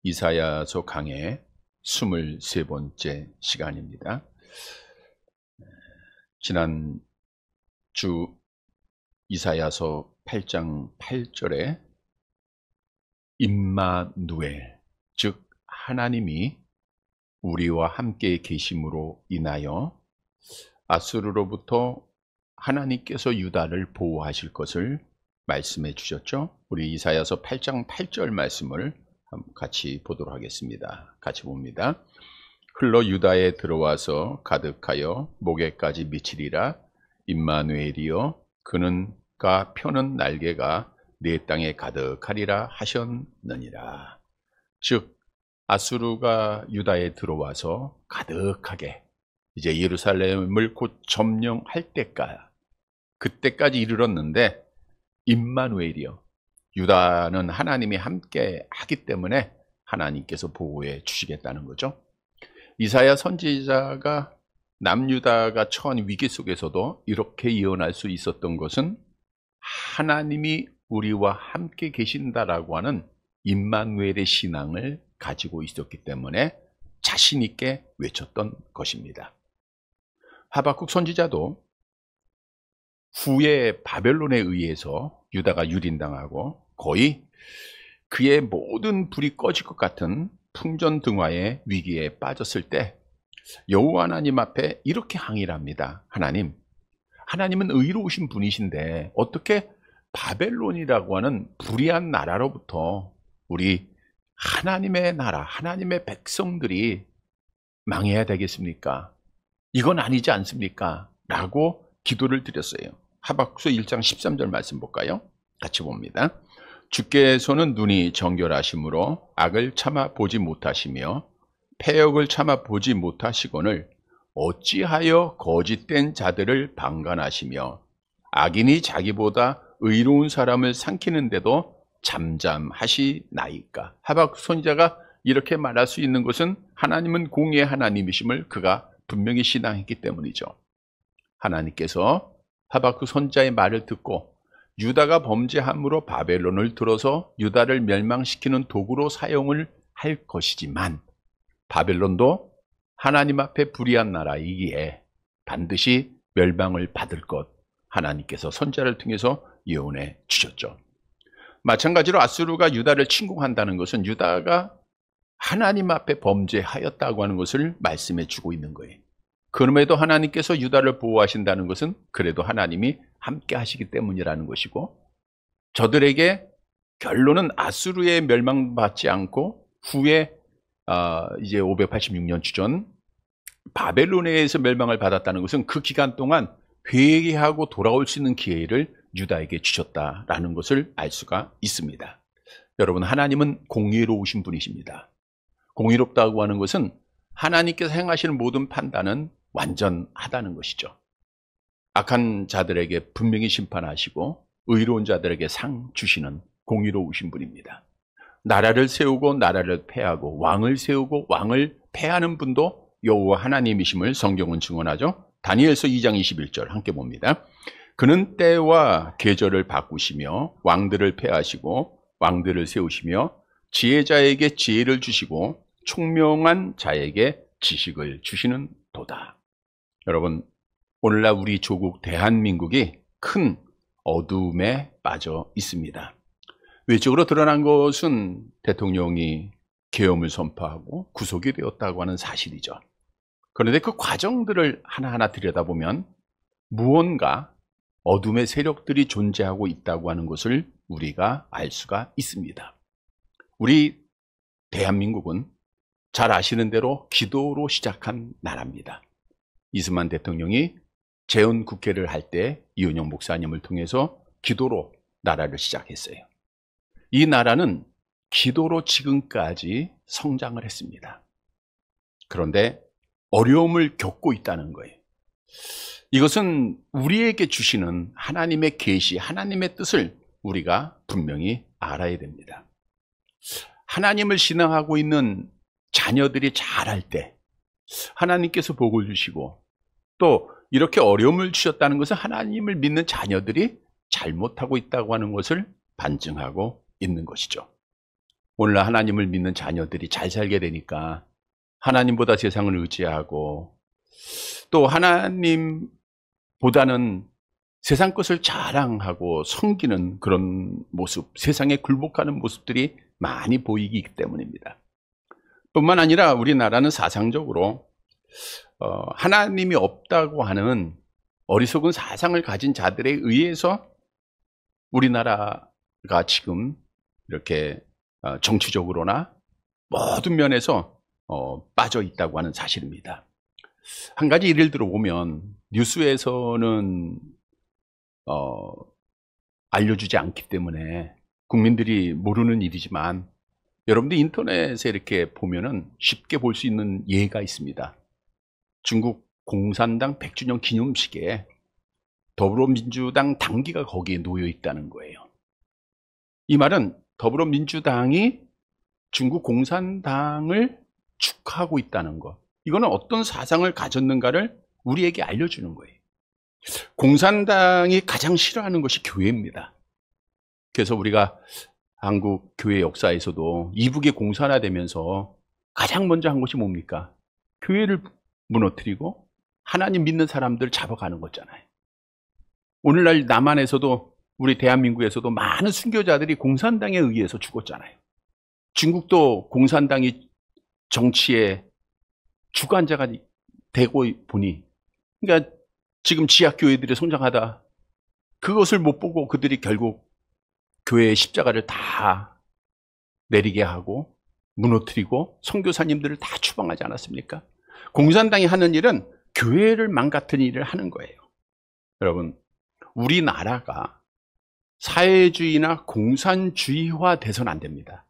이사야서 강의 23번째 시간입니다. 지난 주 이사야서 8장 8절에 임마누엘, 즉 하나님이 우리와 함께 계심으로 인하여 아수르로부터 하나님께서 유다를 보호하실 것을 말씀해 주셨죠. 우리 이사야서 8장 8절 말씀을 같이 보도록 하겠습니다. 같이 봅니다. 흘러 유다에 들어와서 가득하여 목에까지 미치리라. 임마누엘이여, 그는가 펴는 날개가 내 땅에 가득하리라 하셨느니라. 즉 아수르가 유다에 들어와서 가득하게 이제 예루살렘을 곧 점령할 그때까지 이르렀는데, 임마누엘이여, 유다는 하나님이 함께 하기 때문에 하나님께서 보호해 주시겠다는 거죠. 이사야 선지자가 남유다가 처한 위기 속에서도 이렇게 예언할 수 있었던 것은 하나님이 우리와 함께 계신다라고 하는 임마누엘의 신앙을 가지고 있었기 때문에 자신 있게 외쳤던 것입니다. 하박국 선지자도 후에 바벨론에 의해서 유다가 유린당하고 거의 그의 모든 불이 꺼질 것 같은 풍전등화의 위기에 빠졌을 때 여호와 하나님 앞에 이렇게 항의를 합니다. 하나님은 의로우신 분이신데 어떻게 바벨론이라고 하는 불의한 나라로부터 우리 하나님의 나라, 하나님의 백성들이 망해야 되겠습니까? 이건 아니지 않습니까? 라고 기도를 드렸어요. 하박국서 1장 13절 말씀 볼까요? 같이 봅니다. 주께서는 눈이 정결하심으로 악을 참아 보지 못하시며 패역을 참아 보지 못하시거늘 어찌하여 거짓된 자들을 방관하시며 악인이 자기보다 의로운 사람을 삼키는데도 잠잠하시나이까. 하박국 선지자가 이렇게 말할 수 있는 것은 하나님은 공의의 하나님이심을 그가 분명히 신앙했기 때문이죠. 하나님께서 하박국 선지자의 말을 듣고 유다가 범죄함으로 바벨론을 들어서 유다를 멸망시키는 도구로 사용을 할 것이지만 바벨론도 하나님 앞에 불의한 나라이기에 반드시 멸망을 받을 것, 하나님께서 선지자를 통해서 예언해 주셨죠. 마찬가지로 아수르가 유다를 침공한다는 것은 유다가 하나님 앞에 범죄하였다고 하는 것을 말씀해 주고 있는 거예요. 그럼에도 하나님께서 유다를 보호하신다는 것은 그래도 하나님이 함께 하시기 때문이라는 것이고, 저들에게 결론은 아수르에 멸망받지 않고 후에 이제 586년 주전 바벨론에 의해서 멸망을 받았다는 것은 그 기간 동안 회개하고 돌아올 수 있는 기회를 유다에게 주셨다라는 것을 알 수가 있습니다. 여러분, 하나님은 공의로우신 분이십니다. 공의롭다고 하는 것은 하나님께서 행하시는 모든 판단은 완전하다는 것이죠. 악한 자들에게 분명히 심판하시고 의로운 자들에게 상 주시는 공의로우신 분입니다. 나라를 세우고 나라를 패하고 왕을 세우고 왕을 패하는 분도 여호와 하나님이심을 성경은 증언하죠. 다니엘서 2장 21절 함께 봅니다. 그는 때와 계절을 바꾸시며 왕들을 패하시고 왕들을 세우시며 지혜자에게 지혜를 주시고 총명한 자에게 지식을 주시는 도다. 여러분, 오늘날 우리 조국 대한민국이 큰 어둠에 빠져 있습니다. 외적으로 드러난 것은 대통령이 계엄을 선포하고 구속이 되었다고 하는 사실이죠. 그런데 그 과정들을 하나하나 들여다보면 무언가 어둠의 세력들이 존재하고 있다고 하는 것을 우리가 알 수가 있습니다. 우리 대한민국은 잘 아시는 대로 기도로 시작한 나라입니다. 이승만 대통령이 재헌국회를 할 때 이은영 목사님을 통해서 기도로 나라를 시작했어요. 이 나라는 기도로 지금까지 성장을 했습니다. 그런데 어려움을 겪고 있다는 거예요. 이것은 우리에게 주시는 하나님의 계시, 하나님의 뜻을 우리가 분명히 알아야 됩니다. 하나님을 신앙하고 있는 자녀들이 잘할 때 하나님께서 복을 주시고, 또 이렇게 어려움을 주셨다는 것은 하나님을 믿는 자녀들이 잘못하고 있다고 하는 것을 반증하고 있는 것이죠. 오늘날 하나님을 믿는 자녀들이 잘 살게 되니까 하나님보다 세상을 의지하고 또 하나님보다는 세상 것을 자랑하고 섬기는 그런 모습, 세상에 굴복하는 모습들이 많이 보이기 때문입니다. 뿐만 아니라 우리나라는 사상적으로 하나님이 없다고 하는 어리석은 사상을 가진 자들에 의해서 우리나라가 지금 이렇게 정치적으로나 모든 면에서 빠져 있다고 하는 사실입니다. 한 가지 예를 들어보면 뉴스에서는 알려주지 않기 때문에 국민들이 모르는 일이지만 여러분들 인터넷에 이렇게 보면은 쉽게 볼 수 있는 예가 있습니다. 중국 공산당 100주년 기념식에 더불어민주당 당기가 거기에 놓여 있다는 거예요. 이 말은 더불어민주당이 중국 공산당을 축하하고 있다는 것. 이거는 어떤 사상을 가졌는가를 우리에게 알려주는 거예요. 공산당이 가장 싫어하는 것이 교회입니다. 그래서 우리가 한국 교회 역사에서도 이북이 공산화되면서 가장 먼저 한 것이 뭡니까? 교회를 무너뜨리고 하나님 믿는 사람들 잡아가는 거잖아요. 오늘날 남한에서도 우리 대한민국에서도 많은 순교자들이 공산당에 의해서 죽었잖아요. 중국도 공산당이 정치의 주관자가 되고 보니, 그러니까 지금 지하교회들이 성장하다 그것을 못 보고 그들이 결국 교회의 십자가를 다 내리게 하고 무너뜨리고 선교사님들을 다 추방하지 않았습니까? 공산당이 하는 일은 교회를 망가뜨리는 일을 하는 거예요. 여러분, 우리나라가 사회주의나 공산주의화 돼서는 안 됩니다.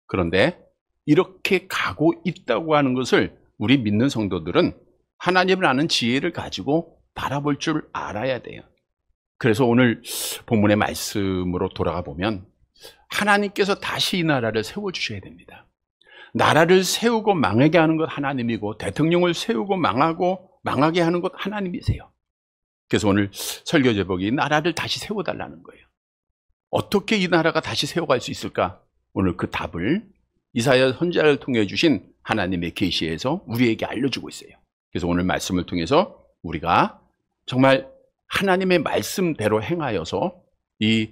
그런데 이렇게 가고 있다고 하는 것을 우리 믿는 성도들은 하나님을 아는 지혜를 가지고 바라볼 줄 알아야 돼요. 그래서 오늘 본문의 말씀으로 돌아가 보면 하나님께서 다시 이 나라를 세워주셔야 됩니다. 나라를 세우고 망하게 하는 것 하나님이고 대통령을 세우고 망하게 하는 것 하나님이세요. 그래서 오늘 설교 제목이 나라를 다시 세워달라는 거예요. 어떻게 이 나라가 다시 세워갈 수 있을까? 오늘 그 답을 이사야 선지자를 통해 주신 하나님의 계시에서 우리에게 알려주고 있어요. 그래서 오늘 말씀을 통해서 우리가 정말 하나님의 말씀대로 행하여서 이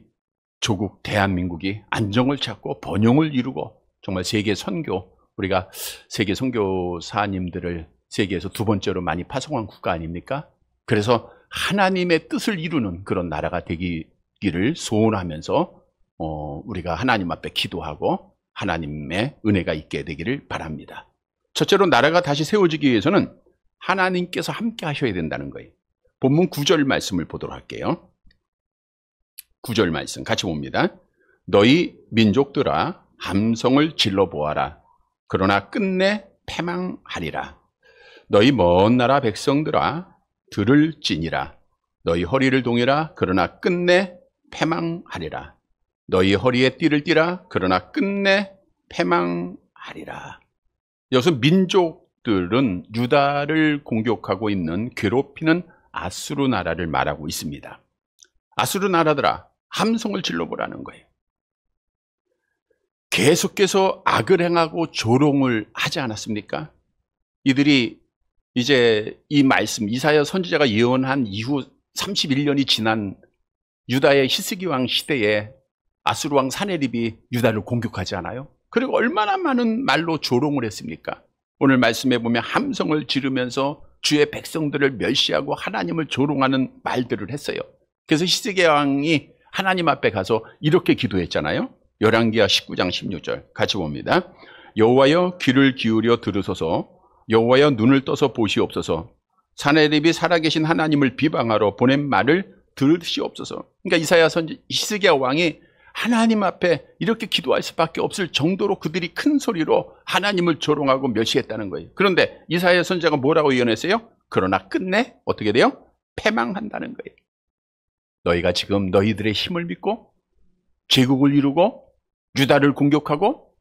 조국 대한민국이 안정을 찾고 번영을 이루고 정말 세계 선교, 우리가 세계 선교사님들을 세계에서 두 번째로 많이 파송한 국가 아닙니까? 그래서 하나님의 뜻을 이루는 그런 나라가 되기를 소원하면서 우리가 하나님 앞에 기도하고 하나님의 은혜가 있게 되기를 바랍니다. 첫째로 나라가 다시 세워지기 위해서는 하나님께서 함께 하셔야 된다는 거예요. 본문 9절 말씀을 보도록 할게요. 9절 말씀 같이 봅니다. 너희 민족들아 함성을 질러보아라. 그러나 끝내 패망하리라. 너희 먼 나라 백성들아 들을지니라. 너희 허리를 동이라. 그러나 끝내 패망하리라. 너희 허리에 띠를 띠라. 그러나 끝내 패망하리라. 여기서 민족들은 유다를 공격하고 있는 괴롭히는 아수르 나라를 말하고 있습니다. 아수르 나라들아 함성을 질러보라는 거예요. 계속해서 악을 행하고 조롱을 하지 않았습니까? 이들이 이제 이 말씀 이사야 선지자가 예언한 이후 31년이 지난 유다의 히스기 왕 시대에 아수르 왕 사네립이 유다를 공격하지 않아요? 그리고 얼마나 많은 말로 조롱을 했습니까? 오늘 말씀에 보면 함성을 지르면서 주의 백성들을 멸시하고 하나님을 조롱하는 말들을 했어요. 그래서 히스기 왕이 하나님 앞에 가서 이렇게 기도했잖아요. 열왕기하 19장 16절 같이 봅니다. 여호와여 귀를 기울여 들으소서. 여호와여 눈을 떠서 보시옵소서. 사네립이 살아계신 하나님을 비방하러 보낸 말을 들으시옵소서. 그러니까 이사야 선지 히스기야 왕이 하나님 앞에 이렇게 기도할 수밖에 없을 정도로 그들이 큰 소리로 하나님을 조롱하고 멸시했다는 거예요. 그런데 이사야 선지자가 뭐라고 예언했어요? 그러나 끝내 어떻게 돼요? 패망한다는 거예요. 너희가 지금 너희들의 힘을 믿고 제국을 이루고 유다를 공격하고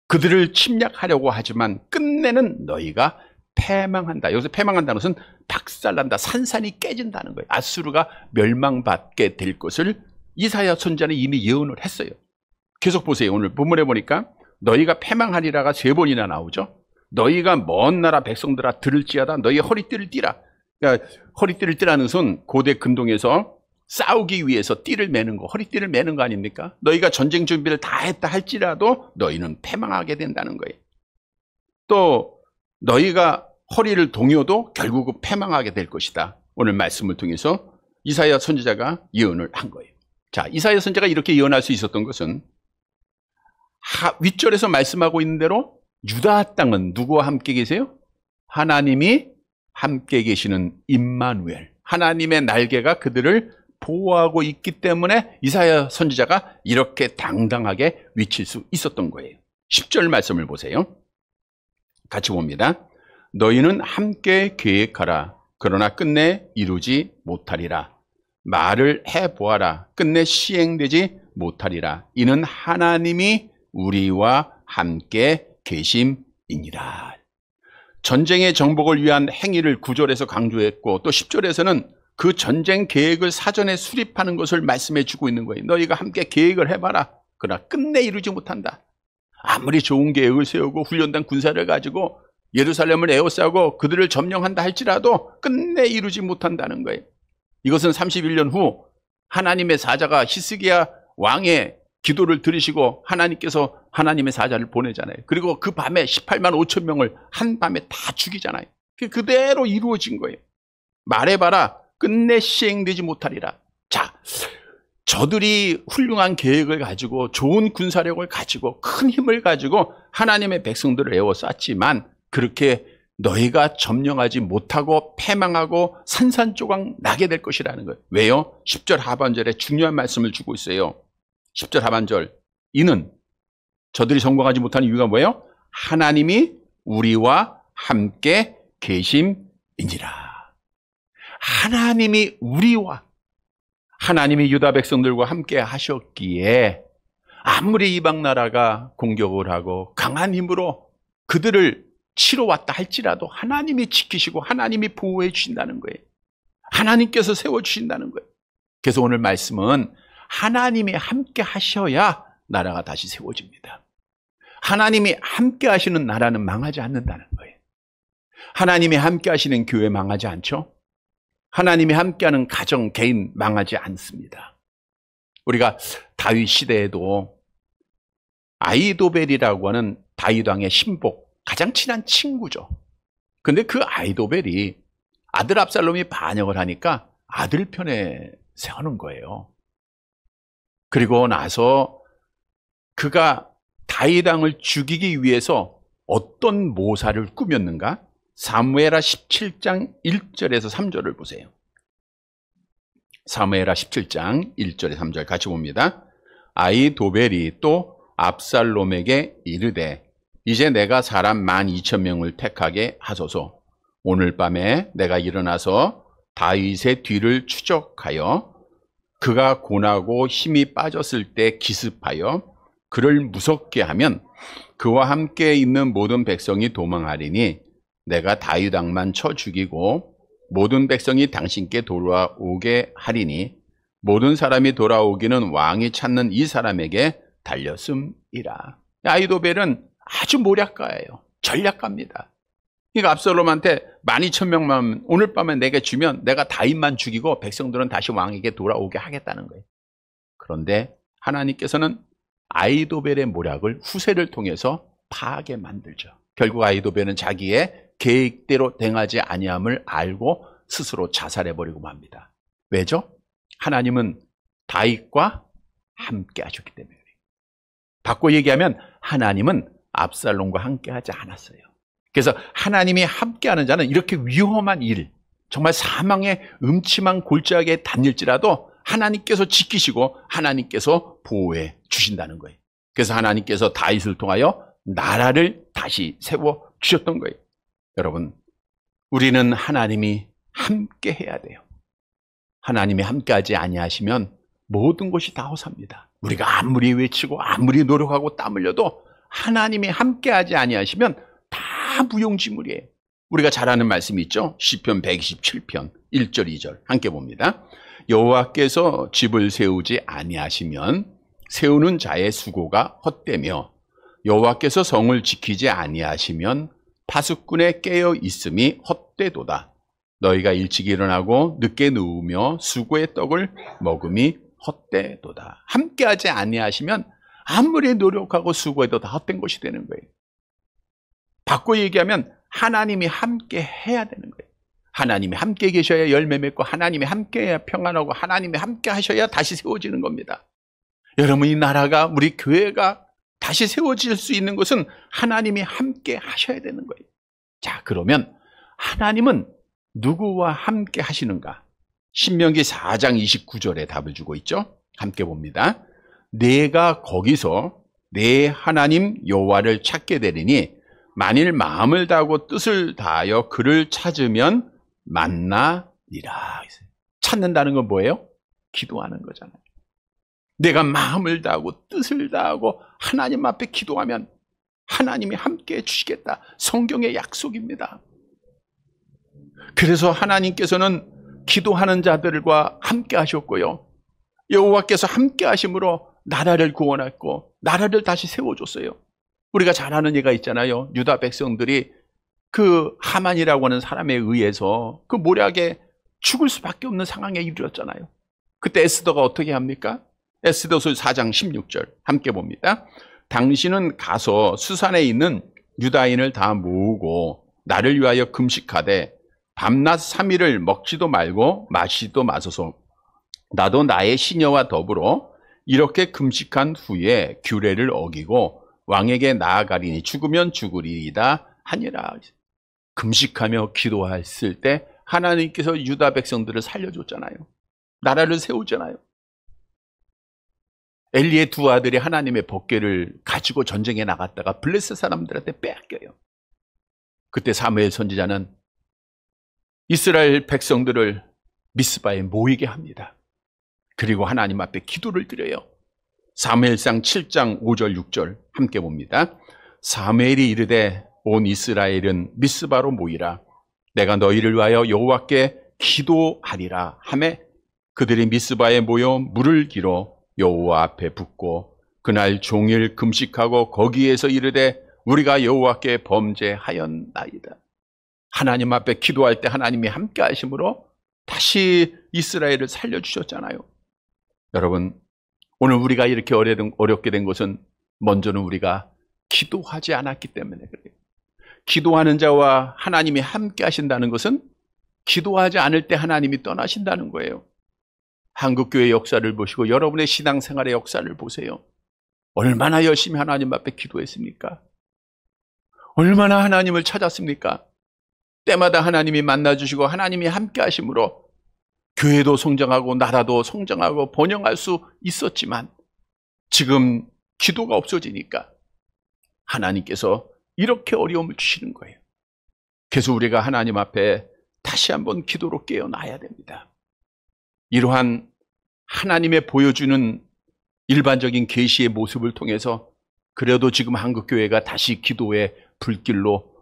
그들을 침략하려고 하지만 끝내는 너희가 패망한다. 여기서 패망한다는 것은 박살난다, 산산이 깨진다는 거예요. 아수르가 멸망받게 될 것을 이사야 선지자는 이미 예언을 했어요. 계속 보세요. 오늘 본문에 보니까 너희가 패망하리라가 3번이나 나오죠. 너희가 먼 나라 백성들아 들을지어다 너희 허리띠를 띠라. 그러니까 허리띠를 띠라는 것은 고대 근동에서 싸우기 위해서 띠를 매는 거, 허리띠를 매는 거 아닙니까? 너희가 전쟁 준비를 다 했다 할지라도 너희는 패망하게 된다는 거예요. 또 너희가 허리를 동여도 결국은 패망하게 될 것이다. 오늘 말씀을 통해서 이사야 선지자가 예언을 한 거예요. 자, 이사야 선지자가 이렇게 예언할 수 있었던 것은 윗절에서 말씀하고 있는 대로 유다 땅은 누구와 함께 계세요? 하나님이 함께 계시는 임마누엘, 하나님의 날개가 그들을 보호하고 있기 때문에 이사야 선지자가 이렇게 당당하게 외칠 수 있었던 거예요. 10절 말씀을 보세요. 같이 봅니다. 너희는 함께 계획하라. 그러나 끝내 이루지 못하리라. 말을 해보아라. 끝내 시행되지 못하리라. 이는 하나님이 우리와 함께 계심이니라. 전쟁의 정복을 위한 행위를 9절에서 강조했고 또 10절에서는 그 전쟁 계획을 사전에 수립하는 것을 말씀해 주고 있는 거예요. 너희가 함께 계획을 해봐라. 그러나 끝내 이루지 못한다. 아무리 좋은 계획을 세우고 훈련된 군사를 가지고 예루살렘을 에워싸고 그들을 점령한다 할지라도 끝내 이루지 못한다는 거예요. 이것은 31년 후 하나님의 사자가 히스기야 왕의 기도를 들으시고 하나님께서 하나님의 사자를 보내잖아요. 그리고 그 밤에 18만 5천 명을 한 밤에 다 죽이잖아요. 그대로 이루어진 거예요. 말해봐라. 끝내 시행되지 못하리라. 자, 저들이 훌륭한 계획을 가지고 좋은 군사력을 가지고 큰 힘을 가지고 하나님의 백성들을 에워쌌지만 그렇게 너희가 점령하지 못하고 패망하고 산산조각 나게 될 것이라는 거예요. 왜요? 10절 하반절에 중요한 말씀을 주고 있어요. 10절 하반절. 이는 저들이 성공하지 못하는 이유가 뭐예요? 하나님이 우리와 함께 계심이니라. 하나님이 우리와, 하나님이 유다 백성들과 함께 하셨기에 아무리 이방 나라가 공격을 하고 강한 힘으로 그들을 치러 왔다 할지라도 하나님이 지키시고 하나님이 보호해 주신다는 거예요. 하나님께서 세워주신다는 거예요. 그래서 오늘 말씀은 하나님이 함께 하셔야 나라가 다시 세워집니다. 하나님이 함께 하시는 나라는 망하지 않는다는 거예요. 하나님이 함께 하시는 교회 망하지 않죠? 하나님이 함께하는 가정, 개인 망하지 않습니다. 우리가 다윗 시대에도 아이도벨이라고 하는 다윗 왕의 신복, 가장 친한 친구죠. 근데 그 아이도벨이 아들 압살롬이 반역을 하니까 아들 편에 세우는 거예요. 그리고 나서 그가 다윗 왕을 죽이기 위해서 어떤 모사를 꾸몄는가? 사무엘하 17장 1절에서 3절을 보세요. 사무엘하 17장 1절에 3절 같이 봅니다. 아히도벨이 또 압살롬에게 이르되 이제 내가 사람 12,000명을 택하게 하소서. 오늘 밤에 내가 일어나서 다윗의 뒤를 추적하여 그가 고나고 힘이 빠졌을 때 기습하여 그를 무섭게 하면 그와 함께 있는 모든 백성이 도망하리니 내가 다윗 왕만 쳐 죽이고 모든 백성이 당신께 돌아오게 하리니 모든 사람이 돌아오기는 왕이 찾는 이 사람에게 달렸음이라. 아히도벨은 아주 모략가예요. 전략가입니다. 그러니까 압살롬한테 12,000명만 오늘 밤에 내게 주면 내가 다윗만 죽이고 백성들은 다시 왕에게 돌아오게 하겠다는 거예요. 그런데 하나님께서는 아히도벨의 모략을 후세를 통해서 파하게 만들죠. 결국 아히도벨은 자기의 계획대로 행하지 아니함을 알고 스스로 자살해버리고 맙니다. 왜죠? 하나님은 다윗과 함께 하셨기 때문에. 바꿔 얘기하면 하나님은 압살롬과 함께 하지 않았어요. 그래서 하나님이 함께하는 자는 이렇게 위험한 일, 정말 사망의 음침한 골짜기에 다닐지라도 하나님께서 지키시고 하나님께서 보호해 주신다는 거예요. 그래서 하나님께서 다윗을 통하여 나라를 다시 세워 주셨던 거예요. 여러분, 우리는 하나님이 함께 해야 돼요. 하나님이 함께하지 아니하시면 모든 것이 다 허사입니다. 우리가 아무리 외치고 아무리 노력하고 땀 흘려도 하나님이 함께하지 아니하시면 다 무용지물이에요. 우리가 잘 아는 말씀이 있죠. 시편 127편 1절 2절 함께 봅니다. 여호와께서 집을 세우지 아니하시면 세우는 자의 수고가 헛되며 여호와께서 성을 지키지 아니하시면 파수꾼에 깨어 있음이 헛되도다. 너희가 일찍 일어나고 늦게 누우며 수고의 떡을 먹음이 헛되도다. 함께하지 아니하시면 아무리 노력하고 수고해도 다 헛된 것이 되는 거예요. 바꿔 얘기하면 하나님이 함께 해야 되는 거예요. 하나님이 함께 계셔야 열매 맺고 하나님이 함께 해야 평안하고 하나님이 함께 하셔야 다시 세워지는 겁니다. 여러분, 이 나라가, 우리 교회가 다시 세워질 수 있는 것은 하나님이 함께 하셔야 되는 거예요. 자, 그러면 하나님은 누구와 함께 하시는가? 신명기 4장 29절에 답을 주고 있죠. 함께 봅니다. 내가 거기서 내 하나님 여호와를 찾게 되리니 만일 마음을 다하고 뜻을 다하여 그를 찾으면 만나리라. 찾는다는 건 뭐예요? 기도하는 거잖아요. 내가 마음을 다하고 뜻을 다하고 하나님 앞에 기도하면 하나님이 함께 해주시겠다. 성경의 약속입니다. 그래서 하나님께서는 기도하는 자들과 함께 하셨고요, 여호와께서 함께 하심으로 나라를 구원했고 나라를 다시 세워줬어요. 우리가 잘 아는 예가 있잖아요. 유다 백성들이 그 하만이라고 하는 사람에 의해서 그 모략에 죽을 수밖에 없는 상황에 이르렀잖아요. 그때 에스더가 어떻게 합니까? 에스더서 4장 16절 함께 봅니다. 당신은 가서 수산에 있는 유다인을 다 모으고 나를 위하여 금식하되 밤낮 3일을 먹지도 말고 마시지도 마소서. 나도 나의 시녀와 더불어 이렇게 금식한 후에 규례를 어기고 왕에게 나아가리니 죽으면 죽으리이다 하니라. 금식하며 기도했을 때 하나님께서 유다 백성들을 살려줬잖아요. 나라를 세우잖아요. 엘리의 두 아들이 하나님의 법궤를 가지고 전쟁에 나갔다가 블레셋 사람들한테 빼앗겨요. 그때 사무엘 선지자는 이스라엘 백성들을 미스바에 모이게 합니다. 그리고 하나님 앞에 기도를 드려요. 사무엘상 7장 5절 6절 함께 봅니다. 사무엘이 이르되 온 이스라엘은 미스바로 모이라. 내가 너희를 위하여 여호와께 기도하리라 하매 그들이 미스바에 모여 물을 길어 여호와 앞에 붓고 그날 종일 금식하고 거기에서 이르되 우리가 여호와께 범죄하였나이다. 하나님 앞에 기도할 때 하나님이 함께 하심으로 다시 이스라엘을 살려주셨잖아요. 여러분, 오늘 우리가 이렇게 어렵게 된 것은 먼저는 우리가 기도하지 않았기 때문에 그래요. 기도하는 자와 하나님이 함께 하신다는 것은 기도하지 않을 때 하나님이 떠나신다는 거예요. 한국교회 역사를 보시고 여러분의 신앙생활의 역사를 보세요. 얼마나 열심히 하나님 앞에 기도했습니까? 얼마나 하나님을 찾았습니까? 때마다 하나님이 만나주시고 하나님이 함께 하심으로 교회도 성장하고 나라도 성장하고 번영할 수 있었지만 지금 기도가 없어지니까 하나님께서 이렇게 어려움을 주시는 거예요. 그래서 우리가 하나님 앞에 다시 한번 기도로 깨어나야 됩니다. 이러한 하나님의 보여주는 일반적인 계시의 모습을 통해서 그래도 지금 한국교회가 다시 기도의 불길로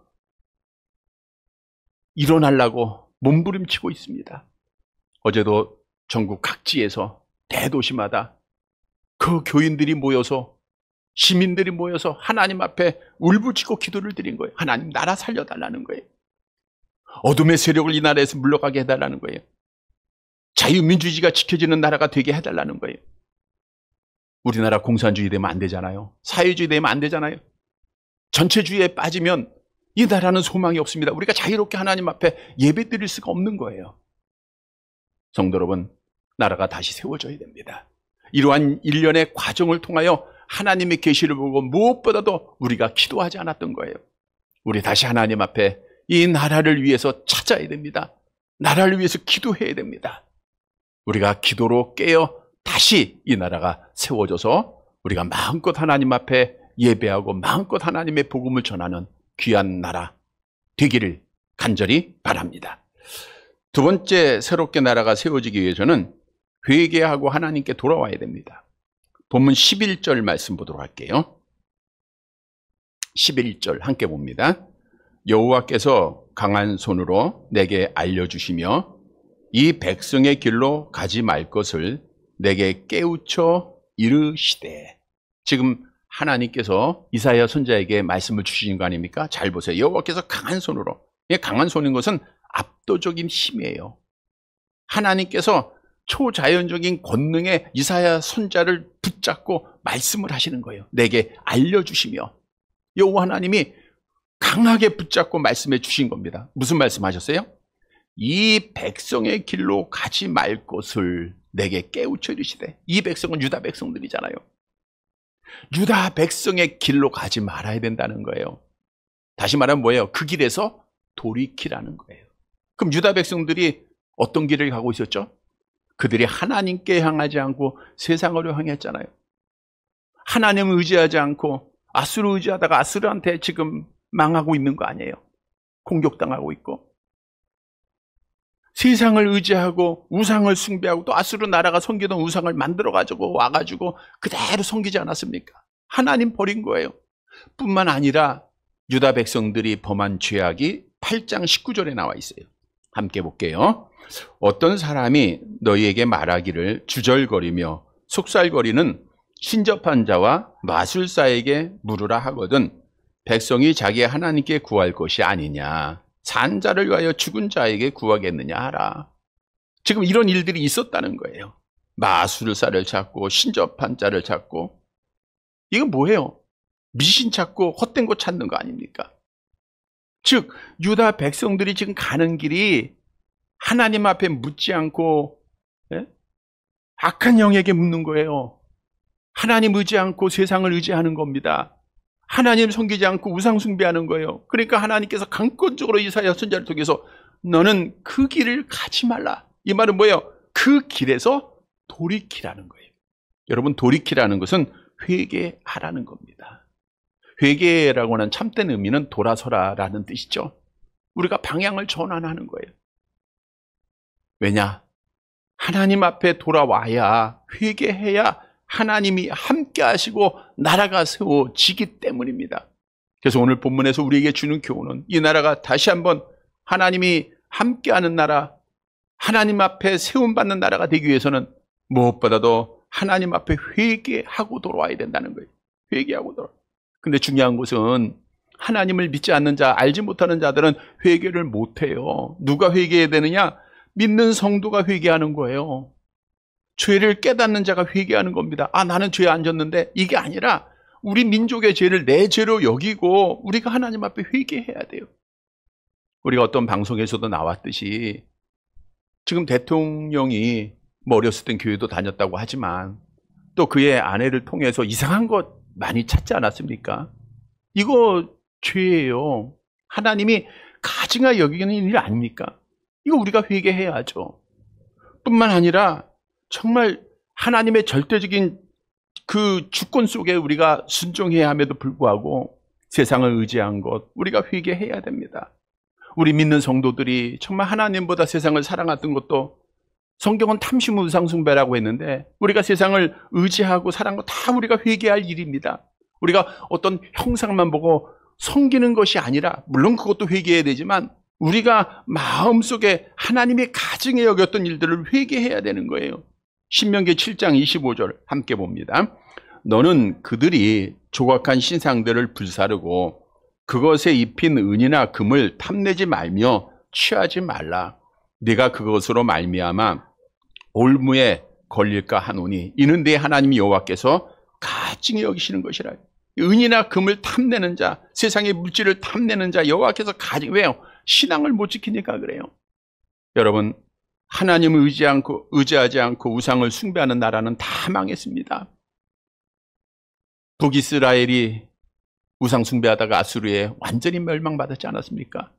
일어나려고 몸부림치고 있습니다. 어제도 전국 각지에서 대도시마다 그 교인들이 모여서 시민들이 모여서 하나님 앞에 울부짖고 기도를 드린 거예요. 하나님 나라 살려달라는 거예요. 어둠의 세력을 이 나라에서 물러가게 해달라는 거예요. 자유민주주의가 지켜지는 나라가 되게 해달라는 거예요. 우리나라 공산주의 되면 안 되잖아요. 사회주의 되면 안 되잖아요. 전체주의에 빠지면 이 나라는 소망이 없습니다. 우리가 자유롭게 하나님 앞에 예배 드릴 수가 없는 거예요. 성도 여러분, 나라가 다시 세워져야 됩니다. 이러한 일련의 과정을 통하여 하나님의 계시를 보고 무엇보다도 우리가 기도하지 않았던 거예요. 우리 다시 하나님 앞에 이 나라를 위해서 찾아야 됩니다. 나라를 위해서 기도해야 됩니다. 우리가 기도로 깨어 다시 이 나라가 세워져서 우리가 마음껏 하나님 앞에 예배하고 마음껏 하나님의 복음을 전하는 귀한 나라 되기를 간절히 바랍니다. 두 번째, 새롭게 나라가 세워지기 위해서는 회개하고 하나님께 돌아와야 됩니다. 본문 11절 말씀 보도록 할게요. 11절 함께 봅니다. 여호와께서 강한 손으로 내게 알려주시며 이 백성의 길로 가지 말 것을 내게 깨우쳐 이르시되. 지금 하나님께서 이사야 선지자에게 말씀을 주시는 거 아닙니까? 잘 보세요. 여호와께서 강한 손으로, 강한 손인 것은 압도적인 힘이에요. 하나님께서 초자연적인 권능의 이사야 선지자를 붙잡고 말씀을 하시는 거예요. 내게 알려주시며, 여호와 하나님이 강하게 붙잡고 말씀해 주신 겁니다. 무슨 말씀하셨어요? 이 백성의 길로 가지 말 것을 내게 깨우쳐 이르시되. 이 백성은 유다 백성들이잖아요. 유다 백성의 길로 가지 말아야 된다는 거예요. 다시 말하면 뭐예요? 그 길에서 돌이키라는 거예요. 그럼 유다 백성들이 어떤 길을 가고 있었죠? 그들이 하나님께 향하지 않고 세상으로 향했잖아요. 하나님을 의지하지 않고 아수르 의지하다가 아수르한테 지금 망하고 있는 거 아니에요? 공격당하고 있고. 세상을 의지하고 우상을 숭배하고 또 아수르 나라가 섬기던 우상을 만들어가지고 와가지고 그대로 섬기지 않았습니까? 하나님 버린 거예요. 뿐만 아니라 유다 백성들이 범한 죄악이 8장 19절에 나와 있어요. 함께 볼게요. 어떤 사람이 너희에게 말하기를 주절거리며 속살거리는 신접한 자와 마술사에게 물으라 하거든 백성이 자기 하나님께 구할 것이 아니냐, 산 자를 위하여 죽은 자에게 구하겠느냐 하라. 지금 이런 일들이 있었다는 거예요. 마술사를 찾고 신접한 자를 찾고. 이건 뭐예요? 미신 찾고 헛된 거 찾는 거 아닙니까? 즉 유다 백성들이 지금 가는 길이 하나님 앞에 묻지 않고 악한 영에게 묻는 거예요. 하나님 의지 않고 세상을 의지하는 겁니다. 하나님을 섬기지 않고 우상 숭배하는 거예요. 그러니까 하나님께서 강권적으로 이사야 선지자를 통해서 너는 그 길을 가지 말라. 이 말은 뭐예요? 그 길에서 돌이키라는 거예요. 여러분, 돌이키라는 것은 회개하라는 겁니다. 회개라고 하는 참된 의미는 돌아서라라는 뜻이죠. 우리가 방향을 전환하는 거예요. 왜냐? 하나님 앞에 돌아와야, 회개해야 하나님이 함께 하시고 나라가 세워지기 때문입니다. 그래서 오늘 본문에서 우리에게 주는 교훈은 이 나라가 다시 한번 하나님이 함께하는 나라, 하나님 앞에 세움받는 나라가 되기 위해서는 무엇보다도 하나님 앞에 회개하고 돌아와야 된다는 거예요. 회개하고 돌아와. 근데 중요한 것은 하나님을 믿지 않는 자, 알지 못하는 자들은 회개를 못해요. 누가 회개해야 되느냐? 믿는 성도가 회개하는 거예요. 죄를 깨닫는 자가 회개하는 겁니다. 아, 나는 죄에 안 졌는데. 이게 아니라 우리 민족의 죄를 내 죄로 여기고 우리가 하나님 앞에 회개해야 돼요. 우리가 어떤 방송에서도 나왔듯이 지금 대통령이 뭐 어렸을 땐 교회도 다녔다고 하지만 또 그의 아내를 통해서 이상한 것 많이 찾지 않았습니까? 이거 죄예요. 하나님이 가증하 여기는 일 아닙니까? 이거 우리가 회개해야죠. 뿐만 아니라 정말 하나님의 절대적인 그 주권 속에 우리가 순종해야 함에도 불구하고 세상을 의지한 것, 우리가 회개해야 됩니다. 우리 믿는 성도들이 정말 하나님보다 세상을 사랑했던 것도 성경은 탐심 우상숭배라고 했는데 우리가 세상을 의지하고 사랑한 거 다 우리가 회개할 일입니다. 우리가 어떤 형상만 보고 섬기는 것이 아니라, 물론 그것도 회개해야 되지만 우리가 마음속에 하나님이 가증해 여겼던 일들을 회개해야 되는 거예요. 신명기 7장 25절 함께 봅니다. 너는 그들이 조각한 신상들을 불사르고 그것에 입힌 은이나 금을 탐내지 말며 취하지 말라. 네가 그것으로 말미암아 올무에 걸릴까 하노니 이는 네 하나님 여호와께서 가증히 여기시는 것이라. 은이나 금을 탐내는 자, 세상의 물질을 탐내는 자 여호와께서 가증. 왜요? 신앙을 못 지키니까 그래요. 여러분, 하나님을 의지하지 않고 우상을 숭배하는 나라는 다 망했습니다. 북이스라엘이 우상 숭배하다가 아수르에 완전히 멸망받았지 않았습니까?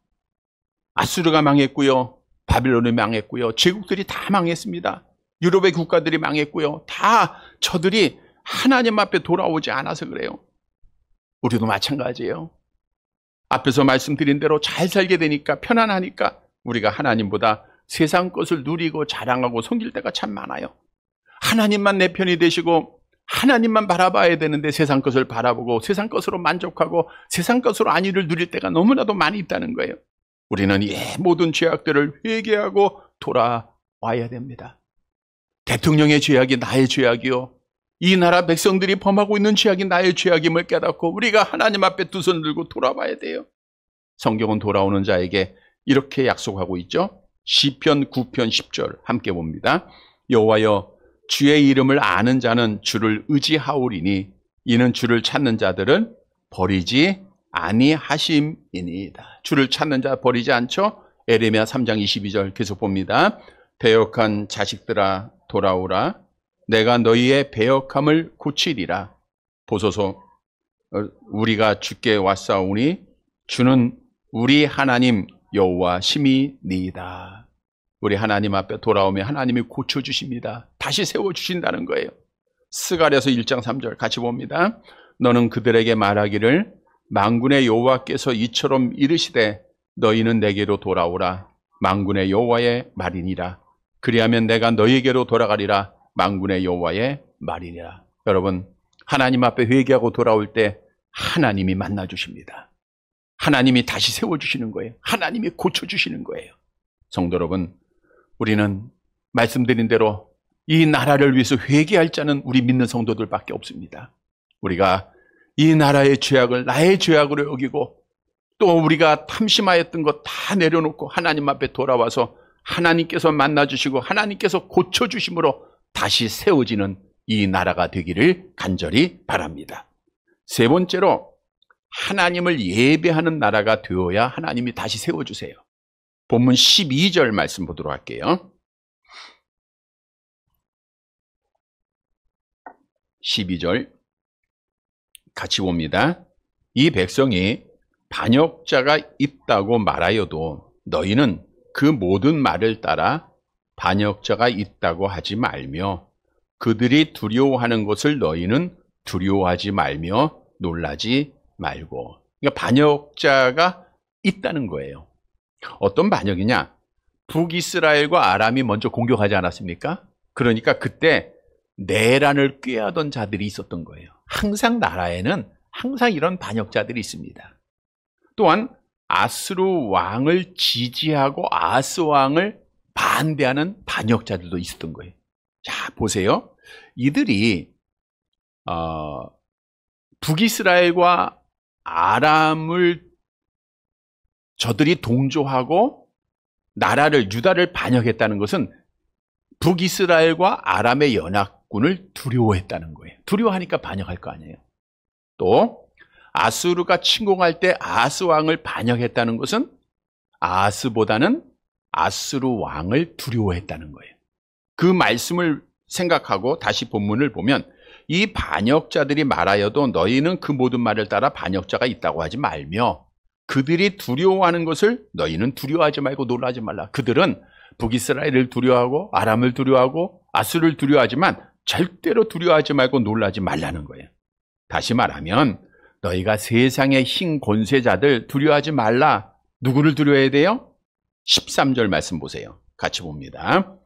아수르가 망했고요, 바빌론이 망했고요, 제국들이 다 망했습니다. 유럽의 국가들이 망했고요, 다 저들이 하나님 앞에 돌아오지 않아서 그래요. 우리도 마찬가지예요. 앞에서 말씀드린 대로 잘 살게 되니까, 편안하니까 우리가 하나님보다 세상 것을 누리고 자랑하고 섬길 때가 참 많아요. 하나님만 내 편이 되시고 하나님만 바라봐야 되는데 세상 것을 바라보고 세상 것으로 만족하고 세상 것으로 안위를 누릴 때가 너무나도 많이 있다는 거예요. 우리는 이 모든 죄악들을 회개하고 돌아와야 됩니다. 대통령의 죄악이 나의 죄악이요, 이 나라 백성들이 범하고 있는 죄악이 나의 죄악임을 깨닫고 우리가 하나님 앞에 두 손 들고 돌아봐야 돼요. 성경은 돌아오는 자에게 이렇게 약속하고 있죠. 시편 9편 10절 함께 봅니다. 여호와여, 주의 이름을 아는 자는 주를 의지하오리니 이는 주를 찾는 자들은 버리지 아니하심이니이다. 주를 찾는 자 버리지 않죠. 에레미야 3장 22절 계속 봅니다. 배역한 자식들아 돌아오라. 내가 너희의 배역함을 고치리라. 보소서, 우리가 주께 왔사오니 주는 우리 하나님 여호와 심이니이다. 우리 하나님 앞에 돌아오면 하나님이 고쳐주십니다. 다시 세워주신다는 거예요. 스가랴서 1장 3절 같이 봅니다. 너는 그들에게 말하기를 만군의 여호와께서 이처럼 이르시되 너희는 내게로 돌아오라. 만군의 여호와의 말이니라. 그리하면 내가 너희에게로 돌아가리라. 만군의 여호와의 말이니라. 여러분, 하나님 앞에 회개하고 돌아올 때 하나님이 만나주십니다. 하나님이 다시 세워주시는 거예요. 하나님이 고쳐주시는 거예요. 성도 여러분, 우리는 말씀드린 대로 이 나라를 위해서 회개할 자는 우리 믿는 성도들밖에 없습니다. 우리가 이 나라의 죄악을 나의 죄악으로 여기고 또 우리가 탐심하였던 것 다 내려놓고 하나님 앞에 돌아와서 하나님께서 만나주시고 하나님께서 고쳐주심으로 다시 세워지는 이 나라가 되기를 간절히 바랍니다. 세 번째로 하나님을 예배하는 나라가 되어야 하나님이 다시 세워주세요. 본문 12절 말씀 보도록 할게요. 12절 같이 봅니다. 이 백성이 반역자가 있다고 말하여도 너희는 그 모든 말을 따라 반역자가 있다고 하지 말며 그들이 두려워하는 것을 너희는 두려워하지 말며 놀라지 말고. 그러니까 반역자가 있다는 거예요. 어떤 반역이냐? 북이스라엘과 아람이 먼저 공격하지 않았습니까? 그러니까 그때 내란을 꾀하던 자들이 있었던 거예요. 항상 나라에는 항상 이런 반역자들이 있습니다. 또한 아스루 왕을 지지하고 아하스 왕을 반대하는 반역자들도 있었던 거예요. 자, 보세요. 이들이 북이스라엘과 아람을 저들이 동조하고 유다를 반역했다는 것은 북이스라엘과 아람의 연합군을 두려워했다는 거예요. 두려워하니까 반역할 거 아니에요. 또 아수르가 침공할 때 아하스 왕을 반역했다는 것은 아하스보다는 아수르 왕을 두려워했다는 거예요. 그 말씀을 생각하고 다시 본문을 보면 이 반역자들이 말하여도 너희는 그 모든 말을 따라 반역자가 있다고 하지 말며 그들이 두려워하는 것을 너희는 두려워하지 말고 놀라지 말라. 그들은 북이스라엘을 두려워하고 아람을 두려워하고 아수르를 두려워하지만 절대로 두려워하지 말고 놀라지 말라는 거예요. 다시 말하면 너희가 세상의 흰 권세자들 두려워하지 말라. 누구를 두려워해야 돼요? 13절 말씀 보세요. 같이 봅니다.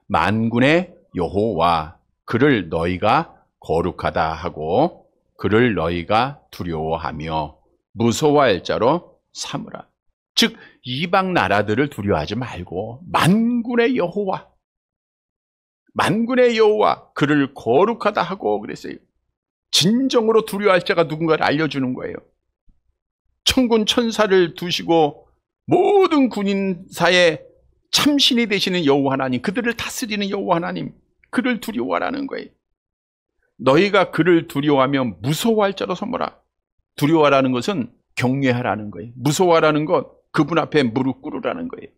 만군의 여호와 그를 너희가 거룩하다 하고 그를 너희가 두려워하며 무서워할 자로 삼으라. 즉 이방 나라들을 두려워하지 말고 만군의 여호와 그를 거룩하다 하고 그랬어요. 진정으로 두려워할 자가 누군가를 알려주는 거예요. 천군 천사를 두시고 모든 군인사에 참신이 되시는 여호와 하나님, 그들을 다스리는 여호와 하나님, 그를 두려워하라는 거예요. 너희가 그를 두려워하면 무서워할 자로 삼으라. 두려워하라는 것은 경외하라는 거예요. 무서워하라는 것, 그분 앞에 무릎 꿇으라는 거예요.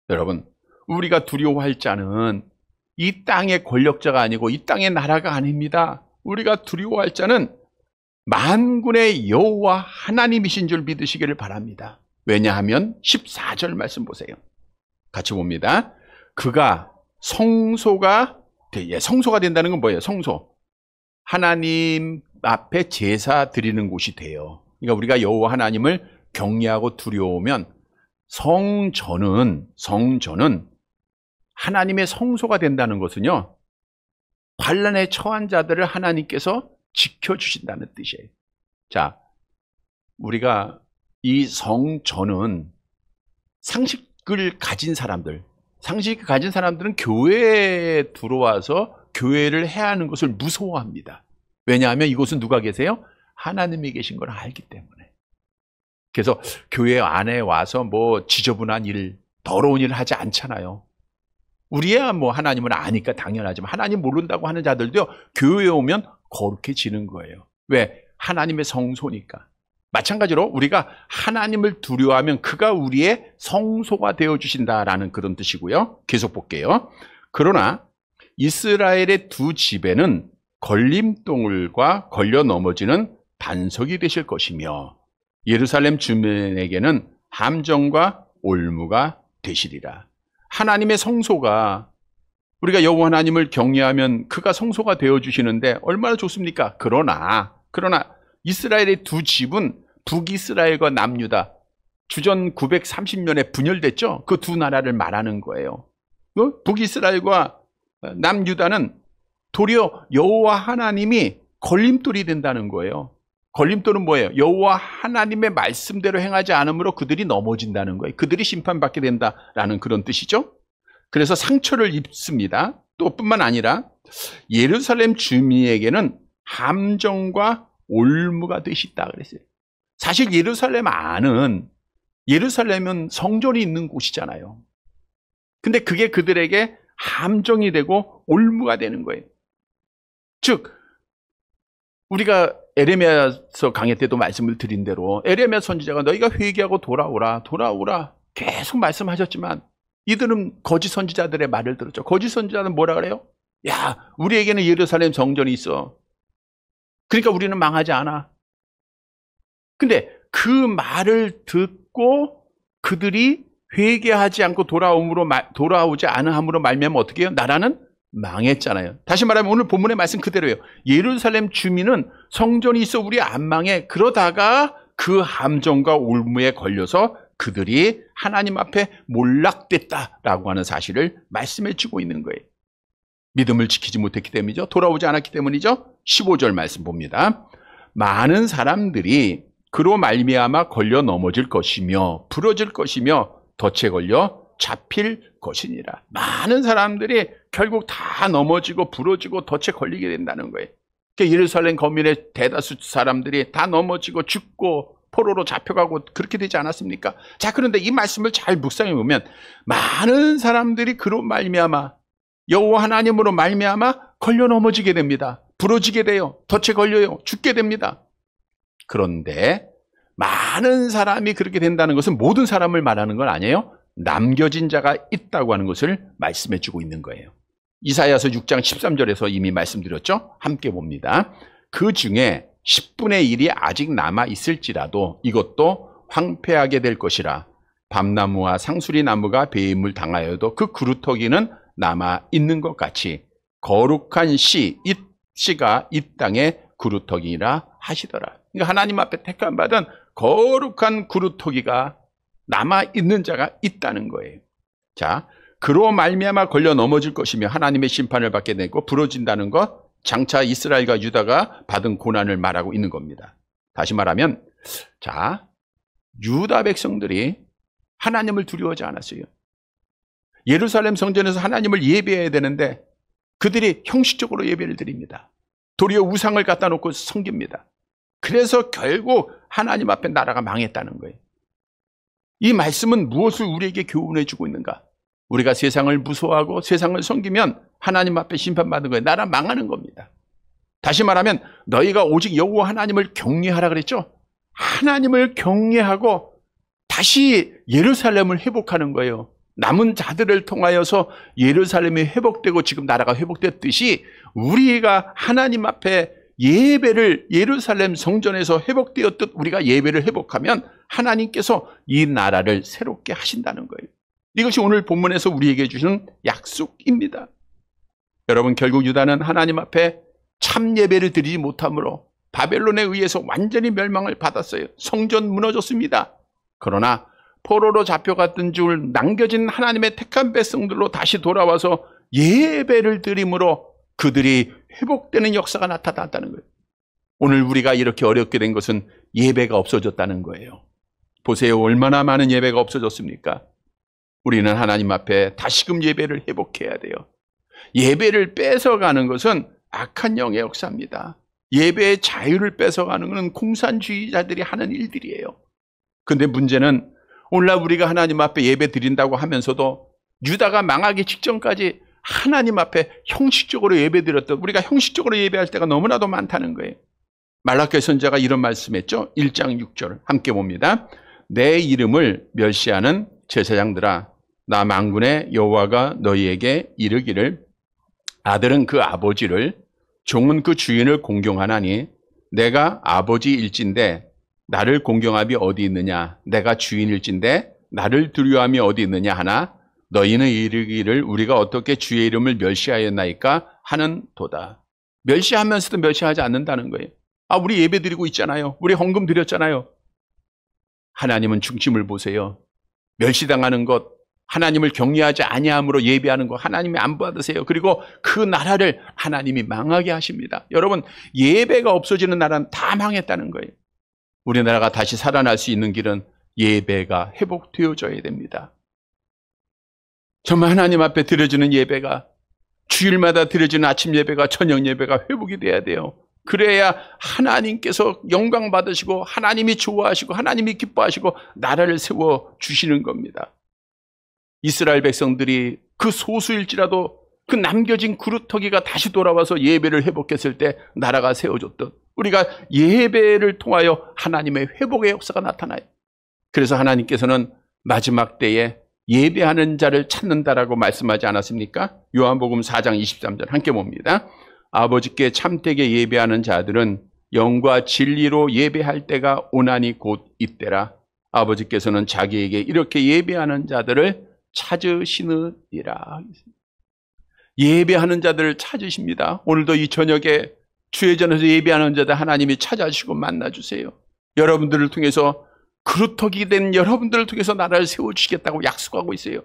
여러분, 우리가 두려워할 자는 이 땅의 권력자가 아니고 이 땅의 나라가 아닙니다. 우리가 두려워할 자는 만군의 여호와 하나님이신 줄 믿으시기를 바랍니다. 왜냐하면 14절 말씀 보세요. 같이 봅니다. 그가 성소가 된다는 건 뭐예요? 성소. 하나님 앞에 제사 드리는 곳이 돼요. 그러니까 우리가 여호와 하나님을 경외하고 두려우면 성전은 하나님의 성소가 된다는 것은요, 환난에 처한 자들을 하나님께서 지켜주신다는 뜻이에요. 자, 우리가 이 성전은 상식을 가진 사람들은 교회에 들어와서 교회를 해야 하는 것을 무서워합니다. 왜냐하면 이곳은 누가 계세요? 하나님이 계신 걸 알기 때문에. 그래서 교회 안에 와서 뭐 지저분한 일, 더러운 일을 하지 않잖아요. 우리야 뭐 하나님을 아니까 당연하지만 하나님 모른다고 하는 자들도 교회에 오면 거룩해지는 거예요. 왜? 하나님의 성소니까. 마찬가지로 우리가 하나님을 두려워하면 그가 우리의 성소가 되어주신다라는 그런 뜻이고요. 계속 볼게요. 그러나 이스라엘의 두 집에는 걸림돌과 걸려 넘어지는 반석이 되실 것이며 예루살렘 주민에게는 함정과 올무가 되시리라. 하나님의 성소가, 우리가 여호와 하나님을 경외하면 그가 성소가 되어주시는데 얼마나 좋습니까? 그러나 이스라엘의 두 집은 북이스라엘과 남유다, 주전 930년에 분열됐죠. 그 두 나라를 말하는 거예요. 북이스라엘과 남유다는 도리어 여호와 하나님이 걸림돌이 된다는 거예요. 걸림돌은 뭐예요? 여호와 하나님의 말씀대로 행하지 않으므로 그들이 넘어진다는 거예요. 그들이 심판받게 된다라는 그런 뜻이죠. 그래서 상처를 입습니다. 또 뿐만 아니라 예루살렘 주민에게는 함정과 올무가 되시다 그랬어요. 사실 예루살렘은 성전이 있는 곳이잖아요. 근데 그게 그들에게 함정이 되고 올무가 되는 거예요. 즉 우리가 에레미야서 강의 때도 말씀을 드린 대로 에레미야 선지자가 너희가 회개하고 돌아오라 계속 말씀하셨지만 이들은 거짓 선지자들의 말을 들었죠. 거짓 선지자는 뭐라 그래요? 야, 우리에게는 예루살렘 성전이 있어. 그러니까 우리는 망하지 않아. 근데 그 말을 듣고 그들이 회개하지 않고 돌아오지 않음으로 말미암아 어떻게 해요? 나라는 망했잖아요. 다시 말하면 오늘 본문의 말씀 그대로예요. 예루살렘 주민은 성전이 있어 우리 안 망해. 그러다가 그 함정과 올무에 걸려서 그들이 하나님 앞에 몰락됐다라고 하는 사실을 말씀해 주고 있는 거예요. 믿음을 지키지 못했기 때문이죠. 돌아오지 않았기 때문이죠. 15절 말씀 봅니다. 많은 사람들이 그로 말미암아 걸려 넘어질 것이며 부러질 것이며 덫에 걸려 잡힐 것이니라. 많은 사람들이 결국 다 넘어지고 부러지고 덫에 걸리게 된다는 거예요. 그러니까 예루살렘 거민의 대다수 사람들이 다 넘어지고 죽고 포로로 잡혀가고 그렇게 되지 않았습니까? 자, 그런데 이 말씀을 잘 묵상해 보면 많은 사람들이 그로 말미암아 여호와 하나님으로 말미암아 걸려 넘어지게 됩니다. 부러지게 돼요. 덫에 걸려요. 죽게 됩니다. 그런데 많은 사람이 그렇게 된다는 것은 모든 사람을 말하는 건 아니에요. 남겨진 자가 있다고 하는 것을 말씀해 주고 있는 거예요. 이사야서 6장 13절에서 이미 말씀드렸죠. 함께 봅니다. 그 중에 10분의 1이 아직 남아 있을지라도 이것도 황폐하게 될 것이라. 밤나무와 상수리 나무가 배임을 당하여도 그 그루터기는 남아 있는 것 같이 거룩한 씨가 이 땅의 그루터기라 하시더라. 그러니까 하나님 앞에 택함 받은 거룩한 그루터기가 남아 있는 자가 있다는 거예요. 자, 그로 말미암아 걸려 넘어질 것이며 하나님의 심판을 받게 되고 부러진다는 것, 장차 이스라엘과 유다가 받은 고난을 말하고 있는 겁니다. 다시 말하면, 자, 유다 백성들이 하나님을 두려워하지 않았어요. 예루살렘 성전에서 하나님을 예배해야 되는데 그들이 형식적으로 예배를 드립니다. 도리어 우상을 갖다 놓고 섬깁니다. 그래서 결국 하나님 앞에 나라가 망했다는 거예요. 이 말씀은 무엇을 우리에게 교훈해 주고 있는가? 우리가 세상을 무서워하고 세상을 섬기면 하나님 앞에 심판받는 거예요. 나라 망하는 겁니다. 다시 말하면 너희가 오직 여호와 하나님을 경외하라 그랬죠? 하나님을 경외하고 다시 예루살렘을 회복하는 거예요. 남은 자들을 통하여서 예루살렘이 회복되고 지금 나라가 회복됐듯이 우리가 하나님 앞에 예배를 예루살렘 성전에서 회복되었듯 우리가 예배를 회복하면 하나님께서 이 나라를 새롭게 하신다는 거예요. 이것이 오늘 본문에서 우리에게 주시는 약속입니다. 여러분, 결국 유다는 하나님 앞에 참 예배를 드리지 못함으로 바벨론에 의해서 완전히 멸망을 받았어요. 성전 무너졌습니다. 그러나 포로로 잡혀갔던 줄 남겨진 하나님의 택한 백성들로 다시 돌아와서 예배를 드림으로 그들이 회복되는 역사가 나타났다는 거예요. 오늘 우리가 이렇게 어렵게 된 것은 예배가 없어졌다는 거예요. 보세요. 얼마나 많은 예배가 없어졌습니까? 우리는 하나님 앞에 다시금 예배를 회복해야 돼요. 예배를 뺏어가는 것은 악한 영의 역사입니다. 예배의 자유를 뺏어가는 것은 공산주의자들이 하는 일들이에요. 근데 문제는 오늘날 우리가 하나님 앞에 예배 드린다고 하면서도 유다가 망하기 직전까지 하나님 앞에 형식적으로 예배 드렸던, 우리가 형식적으로 예배할 때가 너무나도 많다는 거예요. 말라기 선지자가 이런 말씀했죠. 1장 6절 함께 봅니다. 내 이름을 멸시하는 제사장들아, 나 만군의 여호와가 너희에게 이르기를 아들은 그 아버지를, 종은 그 주인을 공경하나니 내가 아버지일진데 나를 공경함이 어디 있느냐, 내가 주인일진데 나를 두려워함이 어디 있느냐 하나 너희는 이르기를 우리가 어떻게 주의 이름을 멸시하였나이까 하는 도다. 멸시하면서도 멸시하지 않는다는 거예요. 우리 예배 드리고 있잖아요. 우리 헌금 드렸잖아요. 하나님은 중심을 보세요. 멸시당하는 것, 하나님을 경외하지 아니함으로 예배하는 것 하나님이 안 받으세요. 그리고 그 나라를 하나님이 망하게 하십니다. 여러분, 예배가 없어지는 나라는 다 망했다는 거예요. 우리나라가 다시 살아날 수 있는 길은 예배가 회복되어져야 됩니다. 정말 하나님 앞에 드려지는 예배가, 주일마다 드려지는 아침 예배가, 저녁 예배가 회복이 돼야 돼요. 그래야 하나님께서 영광 받으시고 하나님이 좋아하시고 하나님이 기뻐하시고 나라를 세워주시는 겁니다. 이스라엘 백성들이 그 소수일지라도 그 남겨진 그루터기가 다시 돌아와서 예배를 회복했을 때 나라가 세워졌듯 우리가 예배를 통하여 하나님의 회복의 역사가 나타나요. 그래서 하나님께서는 마지막 때에 예배하는 자를 찾는다라고 말씀하지 않았습니까? 요한복음 4장 23절 함께 봅니다. 아버지께 참되게 예배하는 자들은 영과 진리로 예배할 때가 오나니 곧 이때라. 아버지께서는 자기에게 이렇게 예배하는 자들을 찾으시느니라. 예배하는 자들을 찾으십니다. 오늘도 이 저녁에 주의 전에서 예배하는 자들 하나님이 찾아주시고 만나주세요. 여러분들을 통해서 그루터기 된 여러분들을 통해서 나라를 세워주시겠다고 약속하고 있어요.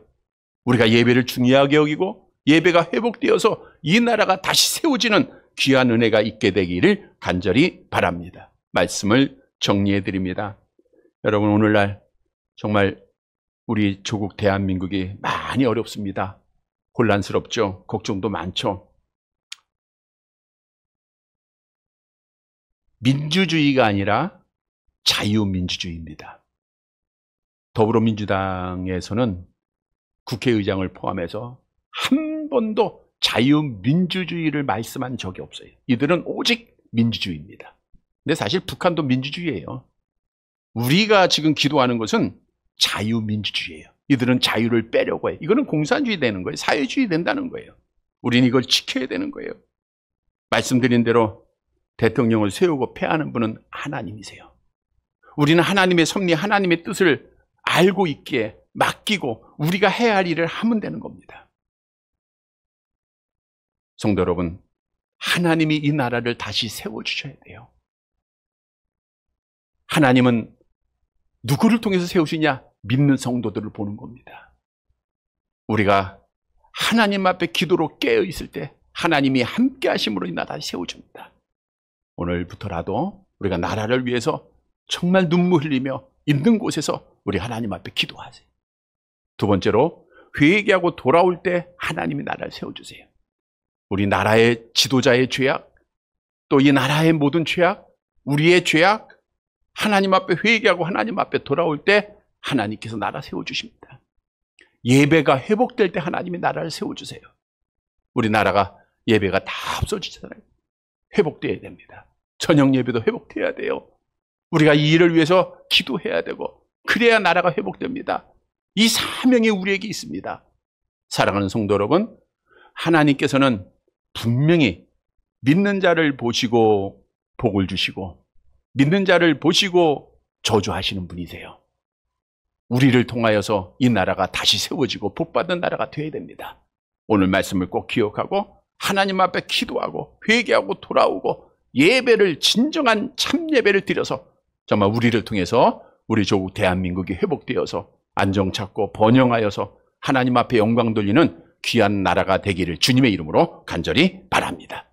우리가 예배를 중요하게 여기고 예배가 회복되어서 이 나라가 다시 세워지는 귀한 은혜가 있게 되기를 간절히 바랍니다. 말씀을 정리해 드립니다. 여러분, 오늘날 정말 우리 조국 대한민국이 많이 어렵습니다. 혼란스럽죠. 걱정도 많죠. 민주주의가 아니라 자유민주주의입니다. 더불어민주당에서는 국회의장을 포함해서 한 번도 자유민주주의를 말씀한 적이 없어요. 이들은 오직 민주주의입니다. 근데 사실 북한도 민주주의예요. 우리가 지금 기도하는 것은 자유민주주의예요. 이들은 자유를 빼려고 해요. 이거는 공산주의 되는 거예요. 사회주의 된다는 거예요. 우리는 이걸 지켜야 되는 거예요. 말씀드린 대로 대통령을 세우고 패하는 분은 하나님이세요. 우리는 하나님의 섭리, 하나님의 뜻을 알고 있기에 맡기고 우리가 해야 할 일을 하면 되는 겁니다. 성도 여러분, 하나님이 이 나라를 다시 세워주셔야 돼요. 하나님은 누구를 통해서 세우시냐? 믿는 성도들을 보는 겁니다. 우리가 하나님 앞에 기도로 깨어 있을 때 하나님이 함께 하심으로 이 나라를 세워줍니다. 오늘부터라도 우리가 나라를 위해서 정말 눈물 흘리며 있는 곳에서 우리 하나님 앞에 기도하세요. 두 번째로, 회개하고 돌아올 때 하나님이 나라를 세워주세요. 우리 나라의 지도자의 죄악, 또 이 나라의 모든 죄악, 우리의 죄악, 하나님 앞에 회개하고 하나님 앞에 돌아올 때 하나님께서 나라 세워주십니다. 예배가 회복될 때 하나님이 나라를 세워주세요. 우리 나라가 예배가 다 없어지잖아요. 회복돼야 됩니다. 저녁 예배도 회복돼야 돼요. 우리가 이 일을 위해서 기도해야 되고 그래야 나라가 회복됩니다. 이 사명이 우리에게 있습니다. 사랑하는 성도 여러분, 하나님께서는 분명히 믿는 자를 보시고 복을 주시고 믿는 자를 보시고 저주하시는 분이세요. 우리를 통하여서 이 나라가 다시 세워지고 복받은 나라가 되어야 됩니다. 오늘 말씀을 꼭 기억하고 하나님 앞에 기도하고 회개하고 돌아오고 예배를, 진정한 참 예배를 드려서 정말 우리를 통해서 우리 조국 대한민국이 회복되어서 안정 찾고 번영하여서 하나님 앞에 영광 돌리는 귀한 나라가 되기를 주님의 이름으로 간절히 바랍니다.